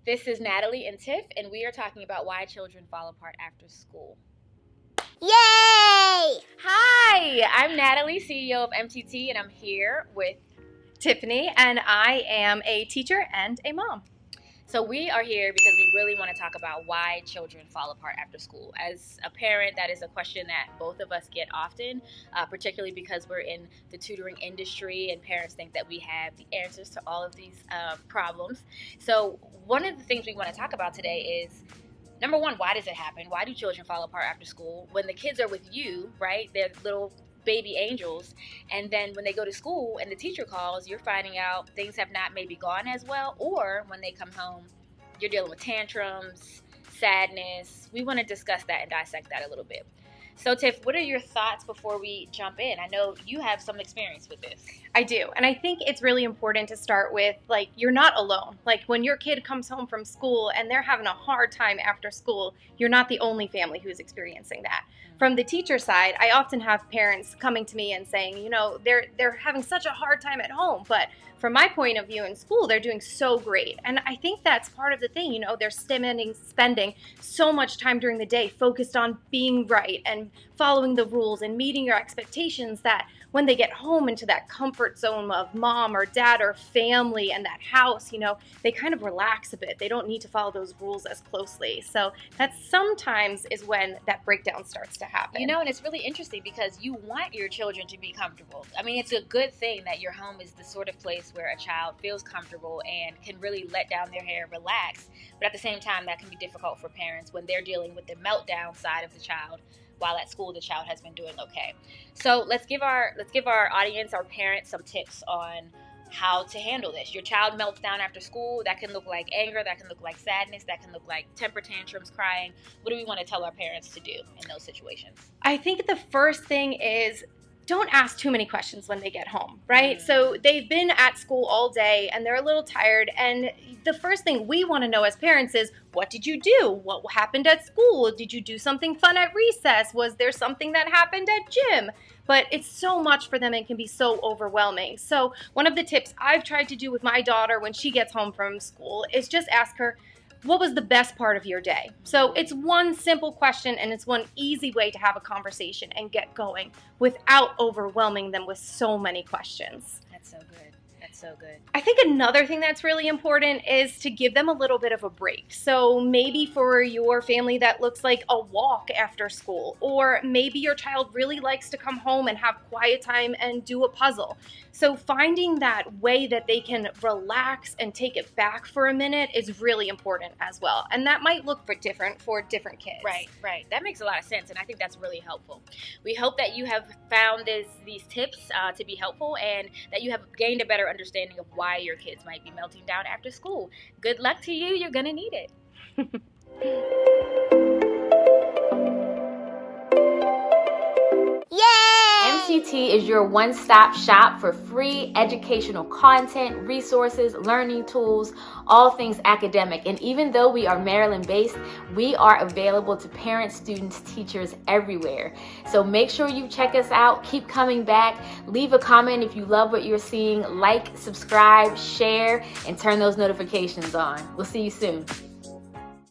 This is Natalie and Tiff, and we are talking about why children fall apart after school. Yay! Hi, I'm Natalie, CEO of MTT, and I'm here with Tiffany, and I am a teacher and a mom. So we are here because we really want to talk about why children fall apart after school. As a parent, that is a question that both of us get often, particularly because we're in the tutoring industry and parents think that we have the answers to all of these problems. So one of the things we want to talk about today is, number one, why does it happen? Why do children fall apart after school? When the kids are with you, right, they're little baby angels, and then when they go to school and the teacher calls, you're finding out things have not maybe gone as well, or when they come home, you're dealing with tantrums, sadness. We want to discuss that and dissect that a little bit. So Tiff, what are your thoughts before we jump in? I know you have some experience with this. I do. And I think it's really important to start with, you're not alone. When your kid comes home from school and they're having a hard time after school, you're not the only family who's experiencing that. From the teacher side, I often have parents coming to me and saying, they're having such a hard time at home, but from my point of view in school, they're doing so great. And I think that's part of the thing, they're spending so much time during the day focused on being right and following the rules and meeting your expectations, that when they get home into that comfort zone of mom or dad or family and that house, they kind of relax a bit. They don't need to follow those rules as closely. So that sometimes is when that breakdown starts to happen. And it's really interesting because you want your children to be comfortable. I mean, it's a good thing that your home is the sort of place where a child feels comfortable and can really let down their hair and relax. But at the same time, that can be difficult for parents when they're dealing with the meltdown side of the child, while at school the child has been doing okay. So let's give our audience, our parents, some tips on how to handle this. Your child melts down after school. That can look like anger, that can look like sadness, that can look like temper tantrums, crying. What do we want to tell our parents to do in those situations? I think the first thing is, don't ask too many questions when they get home, right? So they've been at school all day and they're a little tired. And the first thing we want to know as parents is, what did you do? What happened at school? Did you do something fun at recess? Was there something that happened at gym? But it's so much for them and can be so overwhelming. So one of the tips I've tried to do with my daughter when she gets home from school is just ask her, what was the best part of your day? So it's one simple question and it's one easy way to have a conversation and get going without overwhelming them with so many questions. That's so good. That's so good. I think another thing that's really important is to give them a little bit of a break. So maybe for your family that looks like a walk after school, or maybe your child really likes to come home and have quiet time and do a puzzle. So finding that way that they can relax and take it back for a minute is really important as well. And that might look different for different kids. Right. That makes a lot of sense, and I think that's really helpful. We hope that you have found these tips to be helpful and that you have gained a better understanding of why your kids might be melting down after school. Good luck to you. You're going to need it. MTT is your one-stop shop for free educational content, resources, learning tools, all things academic. And even though we are Maryland-based, we are available to parents, students, teachers everywhere. So make sure you check us out. Keep coming back. Leave a comment if you love what you're seeing. Like, subscribe, share, and turn those notifications on. We'll see you soon.